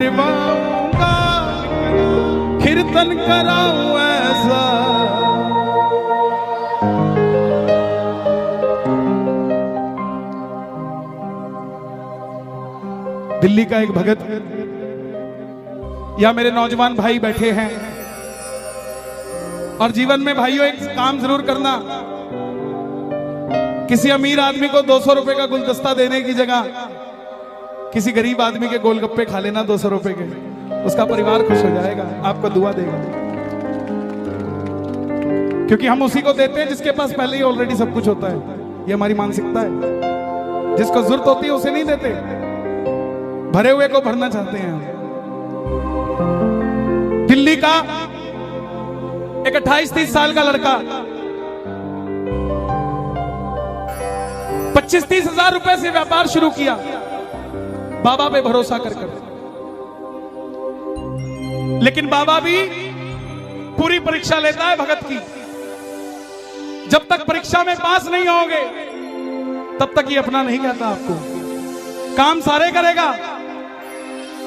निभाऊंगा कीर्तन कराऊं ऐसा। दिल्ली का एक भगत या मेरे नौजवान भाई बैठे हैं और जीवन में भाइयों एक काम जरूर करना, किसी अमीर आदमी को 200 रुपए का गुलदस्ता देने की जगह किसी गरीब आदमी के गोलगप्पे खा लेना 200 रुपए के, उसका परिवार खुश हो जाएगा, आपको दुआ देगा। क्योंकि हम उसी को देते हैं जिसके पास पहले ही ऑलरेडी सब कुछ होता है। ये हमारी मानसिकता है। जिसको जरूरत होती है उसे नहीं देते, भरे हुए को भरना चाहते हैं हम। दिल्ली का एक 28-30 साल का लड़का 25-30 हजार रुपए से व्यापार शुरू किया, बाबा पे भरोसा कर। लेकिन बाबा भी पूरी परीक्षा लेता है भगत की। जब तक परीक्षा में पास नहीं होगे तब तक ये अपना नहीं कहता आपको। काम सारे करेगा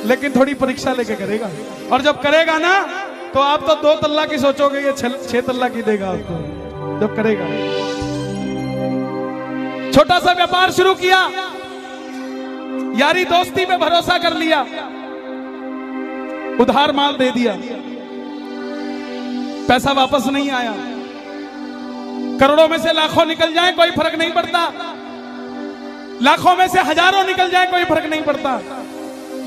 लेकिन थोड़ी परीक्षा लेके करेगा, और जब करेगा ना तो आप तो 2 तल्ला की सोचोगे, ये 6 तल्ला की देगा आपको जब करेगा। छोटा सा व्यापार शुरू किया, यारी दोस्ती पे भरोसा कर लिया, उधार माल दे दिया, पैसा वापस नहीं आया। करोड़ों में से लाखों निकल जाए कोई फर्क नहीं पड़ता, लाखों में से हजारों निकल जाए कोई फर्क नहीं पड़ता,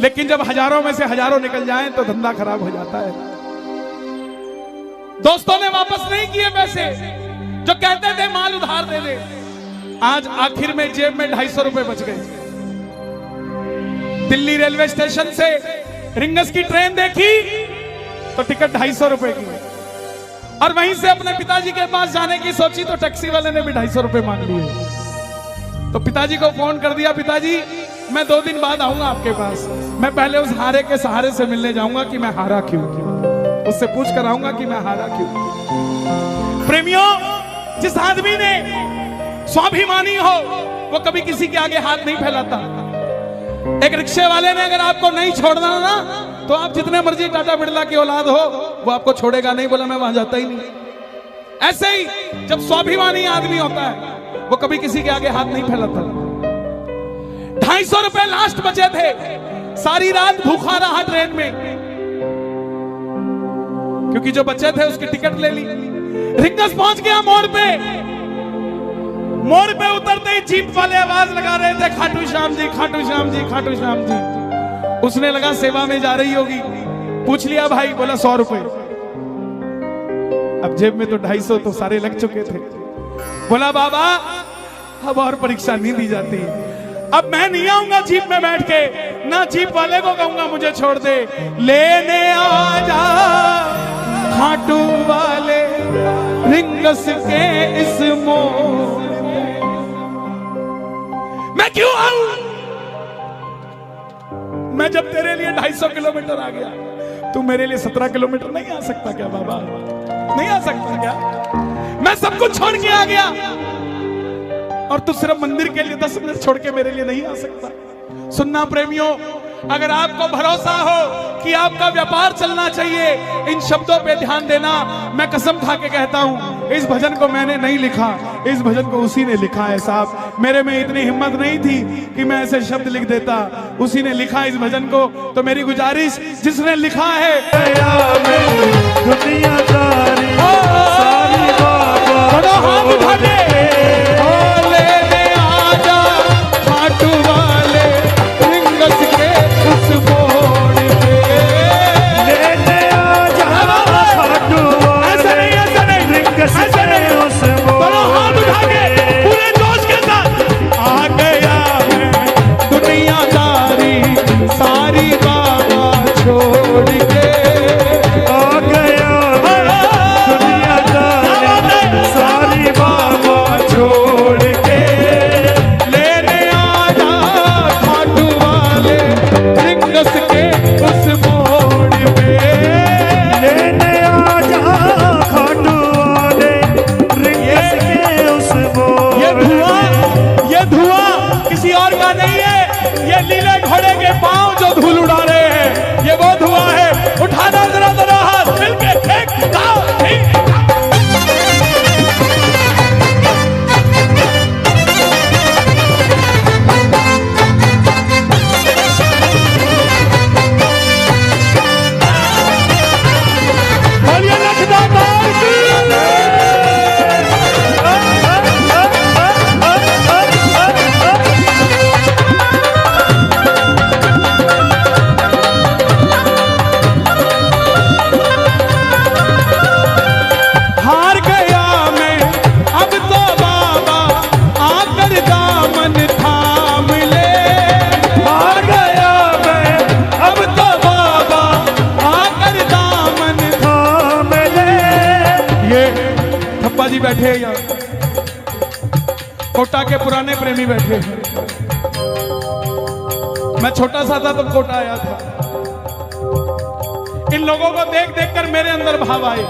लेकिन जब हजारों में से हजारों निकल जाए तो धंधा खराब हो जाता है। दोस्तों ने वापस नहीं किए पैसे, जो कहते थे माल उधार दे दे। आज आखिर में जेब में 250 रुपए बच गए। दिल्ली रेलवे स्टेशन से रिंगस की ट्रेन देखी तो टिकट 250 रुपए की, और वहीं से अपने पिताजी के पास जाने की सोची तो टैक्सी वाले ने भी 250 रुपए मांग लिए। तो पिताजी को फोन कर दिया, पिताजी मैं 2 दिन बाद आऊंगा आपके पास, मैं पहले उस हारे के सहारे से मिलने जाऊंगा कि मैं हारा क्यों, उससे पूछ कर आऊंगा कि मैं हारा क्यों। प्रेमियों, जिस आदमी ने स्वाभिमानी हो वो कभी किसी के आगे हाथ नहीं फैलाता। एक रिक्शे वाले ने अगर आपको नहीं छोड़ना ना तो आप जितने मर्जी टाटा बिरला की औलाद हो वो आपको छोड़ेगा नहीं, बोला मैं वहां जाता ही नहीं। ऐसे ही जब स्वाभिमानी आदमी होता है वो कभी किसी के आगे हाथ नहीं फैलाता। 250 रुपए लास्ट बचे थे, सारी रात भूखा रहा ट्रेन में, क्योंकि जो बचे थे उसकी टिकट ले ली। रिंगस पहुंच गया मोड़ पे, मोड़ पे उतरते ही जीप वाले आवाज लगा रहे थे, खाटू श्याम जी, खाटू श्याम जी, खाटू श्याम जी। उसने लगा सेवा में जा रही होगी, पूछ लिया भाई, बोला 100 रुपए। अब जेब में तो 250 तो सारे लग चुके थे। बोला बाबा अब और परीक्षा नहीं दी जाती, अब मैं नहीं आऊंगा जीप में बैठ के, ना जीप वाले को कहूंगा मुझे छोड़ दे, लेने आ जा खाटू वाले रिंगस के इस मोड़। मैं क्यों आऊं? मैं जब तेरे लिए 250 किलोमीटर आ गया, तू मेरे लिए 17 किलोमीटर नहीं आ सकता क्या बाबा? नहीं आ सकता क्या? मैं सब कुछ छोड़ के आ गया और तू सिर्फ मंदिर के लिए 10 मिनट छोड़ के मेरे लिए नहीं आ सकता। सुनना प्रेमियों, अगर आपको भरोसा हो कि आपका व्यापार चलना चाहिए, इन शब्दों पे ध्यान देना। मैं कसम खा के कहता हूं, इस भजन को मैंने नहीं लिखा, इस भजन को उसी ने लिखा है साहब। मेरे में इतनी हिम्मत नहीं थी कि मैं ऐसे शब्द लिख देता, उसी ने लिखा इस भजन को। तो मेरी गुजारिश, जिसने लिखा है हाथ उठा के लेने आ जा खाटू वाले रिंगस के उस मोड़ पे, लेने आ जा खाटू वाले रिंगस के उस मोड़। हाथ उठा के पूरे जोश के साथ, आ गया मैं दुनियादारी सारी बाबा छोड़ के, आ गया दुनियादारी सारी बाबा बैठे हैं यहाँ, कोटा के पुराने प्रेमी बैठे हैं। मैं छोटा सा था तो कोटा आया था। इन लोगों को देख देख कर मेरे अंदर भाव आए।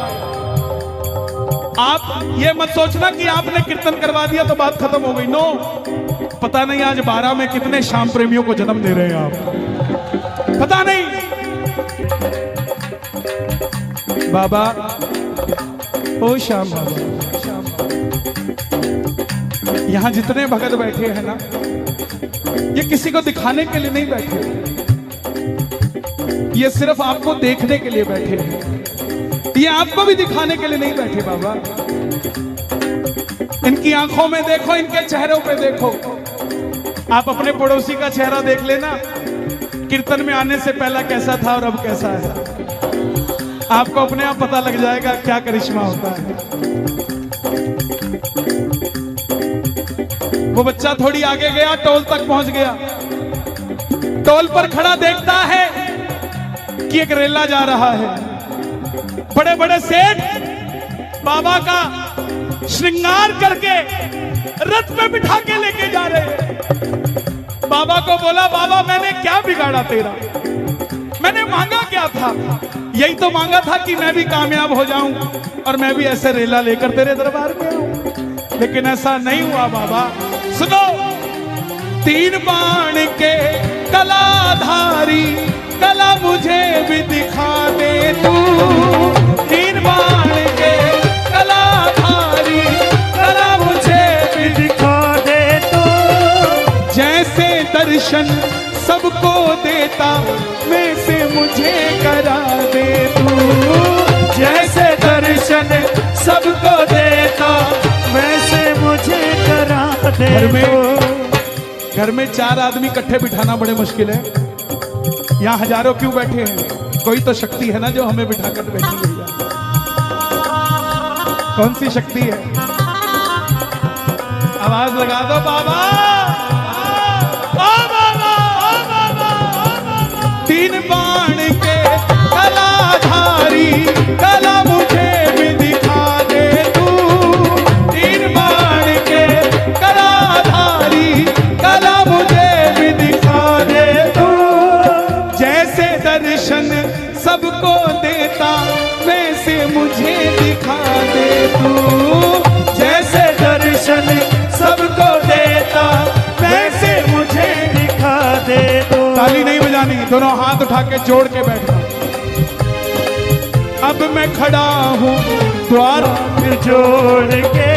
आप ये मत सोचना कि आपने कीर्तन करवा दिया तो बात खत्म हो गई। नो, पता नहीं आज 12 में कितने श्याम प्रेमियों को जन्म दे रहे हैं आप, पता नहीं। बाबा, ओ श्याम बाबा, यहां जितने भगत बैठे हैं ना, ये किसी को दिखाने के लिए नहीं बैठे, ये सिर्फ आपको देखने के लिए बैठे हैं। ये आपको भी दिखाने के लिए नहीं बैठे बाबा। इनकी आंखों में देखो, इनके चेहरों पे देखो। आप अपने पड़ोसी का चेहरा देख लेना, कीर्तन में आने से पहला कैसा था और अब कैसा है। आपको अपने आप पता लग जाएगा क्या करिश्मा होता है। वो बच्चा थोड़ी आगे गया, टोल तक पहुंच गया। टोल पर खड़ा देखता है कि एक रेला जा रहा है। बड़े बड़े सेठ बाबा का श्रृंगार करके रथ में बिठा के लेके जा रहे हैं। बाबा को बोला, बाबा मैंने क्या बिगाड़ा तेरा, मैंने मांगा क्या था? यही तो मांगा था कि मैं भी कामयाब हो जाऊं और मैं भी ऐसे रेला लेकर तेरे दरबार में आऊं। लेकिन ऐसा नहीं हुआ बाबा। सुनो, 3 बाण के कलाधारी कला मुझे भी दिखा दे तू। 3 बाण के कलाधारी कला मुझे भी दिखा दे तू। जैसे दर्शन सबको देता वैसे मुझे करा दे तू। जैसे दर्शन सबको देता वैसे मुझे करा दे। घर में 4 आदमी इकट्ठे बिठाना बड़े मुश्किल है। यहाँ हजारों क्यों बैठे हैं? कोई तो शक्ति है ना जो हमें बिठाकर बैठी हुई है। कौन सी शक्ति है? आवाज लगा दो बाबा। 3 बाण के कलाधारी कला मुझे भी दिखा दे तू। 3 बाण के कलाधारी कला मुझे भी दिखा दे तू। जैसे दर्शन सबको देता वैसे मुझे दिखा दे तू। जैसे दर्शन सबको देता वैसे मुझे दिखा दे तू। ताली नहीं बजानी, दोनों हाथ उठा के जोड़ के बैठना। अब मैं खड़ा हूँ द्वार जोड़ के,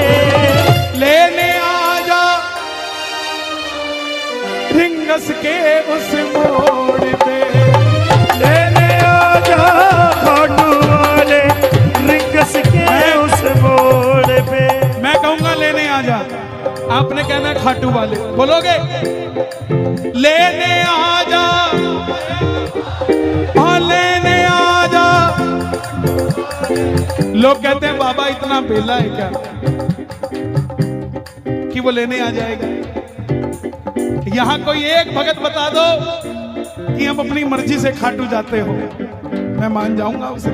लेने आ जा रिंगस के उस मोड़ पे। लेने आ जा खाटू वाले रिंगस के उस मोड़ पे। मैं कहूँगा लेने आ जा, आपने कहना खाटू वाले। बोलोगे? लेने आ जा, हाँ लेने आ जा। लोग कहते हैं बाबा इतना बेला है क्या कि वो लेने आ जाएगा? यहां कोई एक भगत बता दो कि हम अपनी मर्जी से खाटू जाते हो, मैं मान जाऊंगा उसे।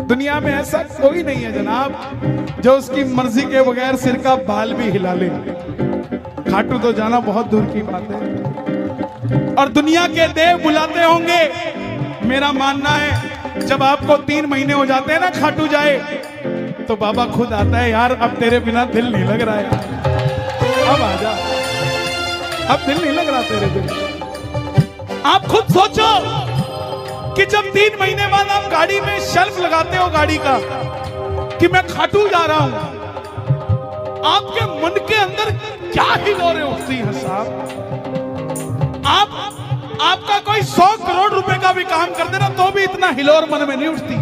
दुनिया में ऐसा कोई नहीं है जनाब जो उसकी मर्जी के बगैर सिर का बाल भी हिला ले। खाटू तो जाना बहुत दूर की बात है। और दुनिया के देव बुलाते होंगे। मेरा मानना है जब आपको 3 महीने हो जाते हैं ना खाटू जाए, तो बाबा खुद आता है, यार अब तेरे बिना दिल नहीं लग रहा है, अब आ जा, अब दिल नहीं लग रहा तेरे बिना। आप खुद सोचो कि जब 3 महीने बाद आप गाड़ी में शेल्फ लगाते हो गाड़ी का कि मैं खाटू जा रहा हूं, आपके मन के अंदर क्या हिलोरें उठती हैं साहब। आपका कोई 100 करोड़ रुपए का भी काम कर देना तो भी इतना हिलोर मन में नहीं उठती।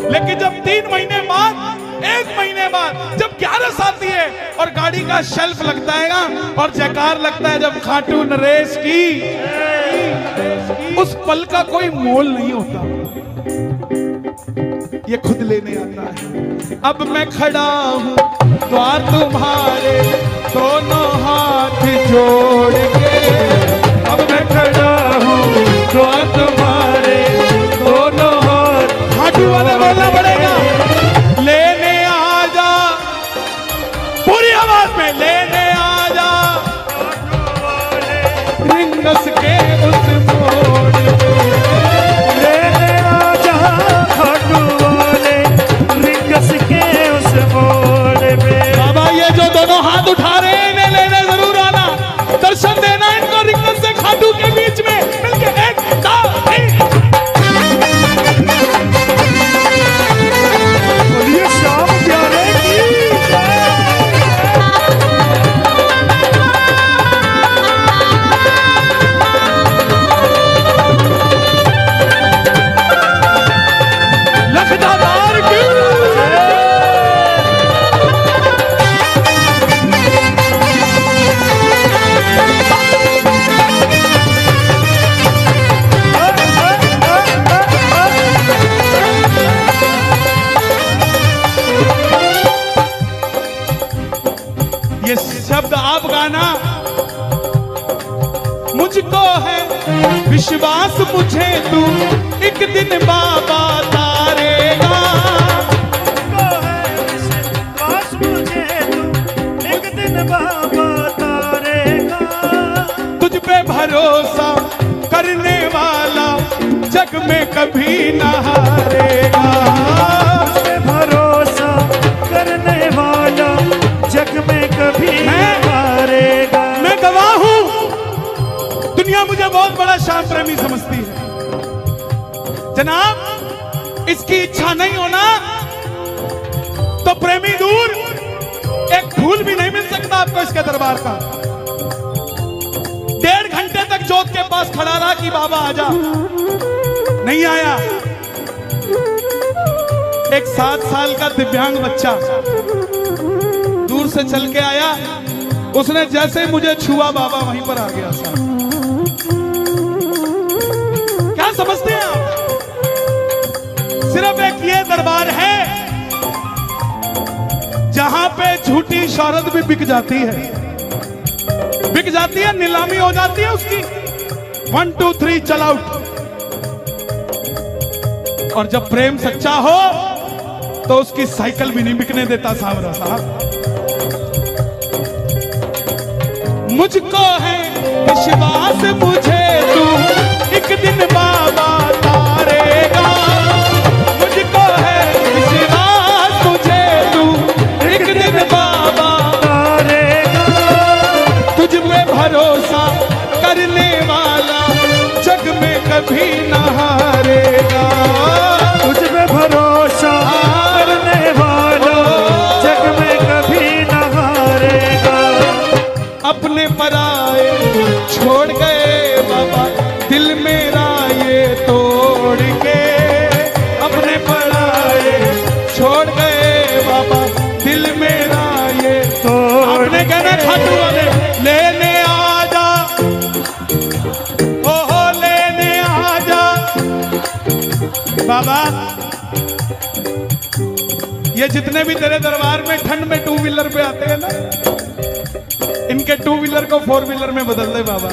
लेकिन जब 3 महीने बाद, 1 महीने बाद जब 11 आती है और गाड़ी का शेल्फ लगता है ना और जयकार लगता है जब खाटू नरेश की, उस पल का कोई मोल नहीं होता। ये खुद लेने आता है। अब मैं खड़ा हूं द्वार तुम्हारे दोनों हाथ जोड़ के। अब मैं खड़ा हूं द्वार तुम्हारे दोनों हाथ। खाटू वाले बोलना पड़ेगा। लेने आ जा विश्वास मुझे तू एक दिन बाबा तारेगा। मुझको है विश्वास मुझे तू एक दिन बाबा तारेगा। तुझ पे भरोसा करने वाला जग में कभी न हारेगा। तुझ पे भरोसा करने वाला जग में कभी न हारेगा। मैं गवाह हूं, दुनिया मुझे बहुत बड़ा श्याम प्रेमी समझती है। जनाब, इसकी इच्छा नहीं होना तो प्रेमी दूर, एक फूल भी नहीं मिल सकता आपको इसके दरबार का। 1.5 घंटे तक जोत के पास खड़ा रहा कि बाबा आजा, नहीं आया। एक 7 साल का दिव्यांग बच्चा दूर से चल के आया, उसने जैसे मुझे छुआ बाबा वहीं पर आ गया। साहब क्या समझते हैं आप? सिर्फ एक ये दरबार है जहां पे झूठी शौहरत भी बिक जाती है, बिक जाती है, नीलामी हो जाती है उसकी। 1 2 3 चल आउट। और जब प्रेम सच्चा हो तो उसकी साइकिल भी नहीं बिकने देता सावरा साहब। मुझको है विश्वास मुझे तू एक दिन बाबा तारेगा। मुझको है विश्वास मुझे तू एक दिन बाबा तारेगा। तुझ पे भरोसा करने वाला जग में कभी न हारेगा। तुझ पे भरोसा करने वाला जग में कभी न हारेगा। अपने पराए छोड़ गए बाबा दिल मेरा ये तोड़ के। अपने पराए छोड़ गए बाबा दिल मेरा ये तोड़ आपने कहना खाटू वाले लेने आजा, ओहो लेने आजा बाबा। ये जितने भी तेरे दरबार में ठंड में 2 व्हीलर पे आते हैं ना, इनके 2 व्हीलर को 4 व्हीलर में बदल दे बाबा।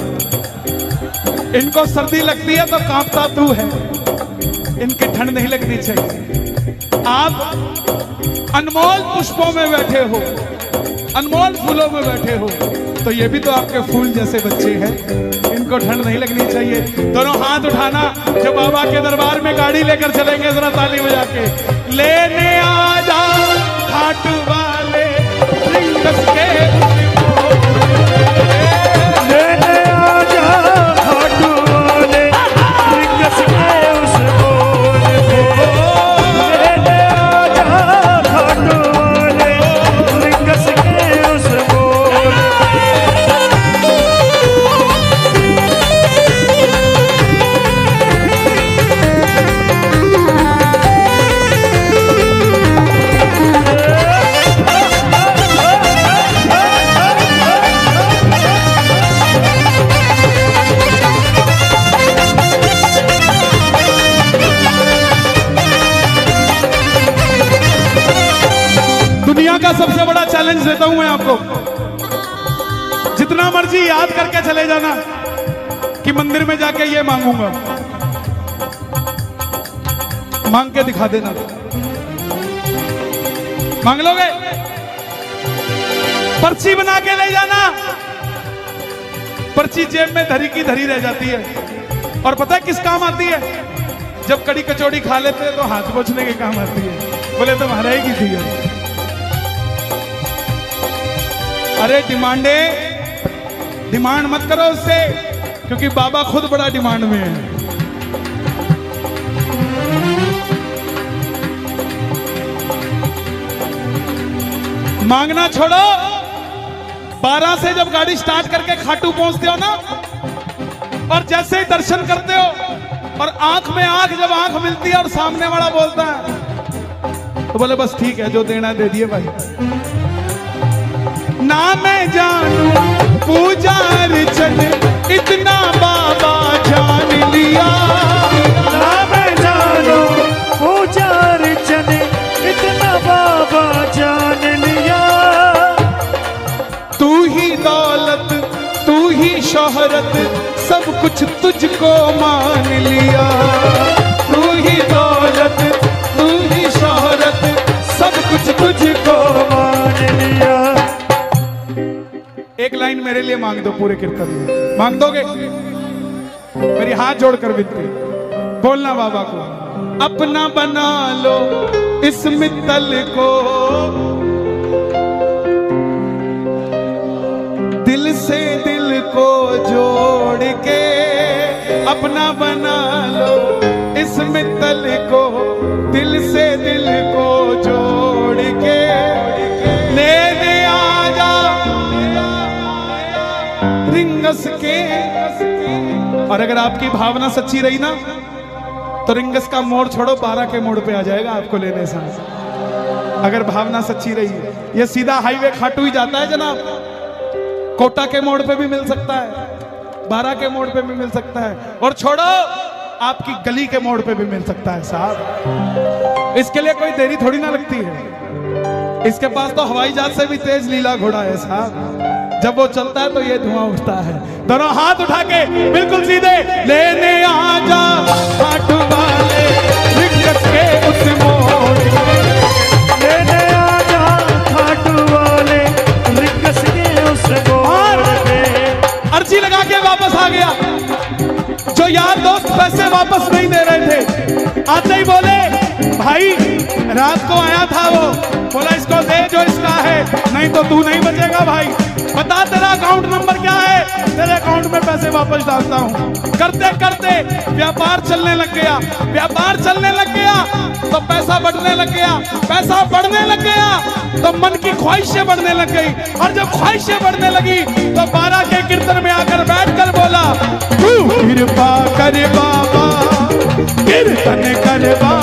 इनको सर्दी लगती है तो कांपता तू है, इनकी ठंड नहीं लगनी चाहिए। आप अनमोल पुष्पों में बैठे हो, अनमोल फूलों में बैठे हो, तो ये भी तो आपके फूल जैसे बच्चे हैं, इनको ठंड नहीं लगनी चाहिए। दोनों हाथ उठाना जो बाबा के दरबार में गाड़ी लेकर चलेंगे, जरा ताली बजा के लेने आजा खाटू वाले रिंगस के। लेने आजा खाटू वाले रिंगस के उस बोल पे। लेने आजा खाटू वाले रिंगस के उस बोल पे। दुनिया का सबसे बड़ा चैलेंज देता हूं मैं आपको, जितना मर्जी याद करके चले जाना कि मंदिर में जाके ये मांगूंगा, मांग के दिखा देना। मांग लोगे? पर्ची बना के ले जाना, पर्ची जेब में धरी की धरी रह जाती है। और पता है किस काम आती है? जब कड़ी कचौड़ी खा लेते हैं तो हाथ पोंछने के काम आती है। बोले तुम्हारा ही की थी। अरे डिमांड मत करो उससे, क्योंकि बाबा खुद बड़ा डिमांड में है। मांगना छोड़ो, 12 से जब गाड़ी स्टार्ट करके खाटू पहुंचते हो ना, और जैसे ही दर्शन करते हो और आंख में आंख जब आंख मिलती है और सामने वाला बोलता है तो बोले बस ठीक है, जो देना दे दिए भाई। ना मैं जानू पूजा अर्चन इतना बाबा जान लिया। ना मैं जानू पूजा अर्चन इतना बाबा जान लिया। तू ही दौलत, तू ही शोहरत, सब कुछ कुछ तुझको मान लिया, तू ही दौलत तू ही शोहरत, सब कुछ तुझको मान लिया। एक लाइन मेरे लिए मांग दो पूरे कीर्तन में, मांग दोगे? मेरी हाथ जोड़कर विनती, बोलना बाबा को, अपना बना लो इस मित्तल को, दिल से दिल को जोड़ के, अपना बना लो इस मित्तल को, दिल से दिल को जोड़ के, लेने आजा रिंगस के। और अगर आपकी भावना सच्ची रही ना तो रिंगस का मोड़ छोड़ो, 12 के मोड़ पे आ जाएगा आपको लेने साथ। अगर भावना सच्ची रही, ये सीधा हाईवे खाटू ही जाता है जनाब, कोटा के मोड़ पे भी मिल सकता है, 12 के मोड़ पे भी मिल सकता है, और छोड़ो आपकी गली के मोड़ पे भी मिल सकता है साहब। इसके लिए कोई देरी थोड़ी ना लगती है, इसके पास तो हवाई जहाज से भी तेज लीला घोड़ा है साहब। जब वो चलता है तो ये धुआं उठता है। दोनों हाथ उठा के बिल्कुल सीधे, लेने आजा खाटू वाले रिंगस के उस मोड़ पे, लेने आजा खाटू वाले रिंगस के उस मोड़ पे। अर्जी लगा के वापस आ गया, जो यार दोस्त पैसे वापस नहीं दे रहे थे, आते ही बोले भाई रात को आया था वो, बोला इसको दे जो इसका है, नहीं तो तू नहीं बचेगा भाई, बता तेरा अकाउंट नंबर क्या है, तेरे अकाउंट में पैसे वापस डालता हूं। करते करते व्यापार चलने लग गया, व्यापार चलने लग गया तो पैसा बढ़ने लग गया, पैसा बढ़ने लग गया तो मन की ख्वाहिशें बढ़ने लग गई, और जब ख्वाहिशें बढ़ने लगी तो 12 के कीर्तन में आकर बैठकर बोला, तू कृपा कर बाबा कीर्तन कर बाबा,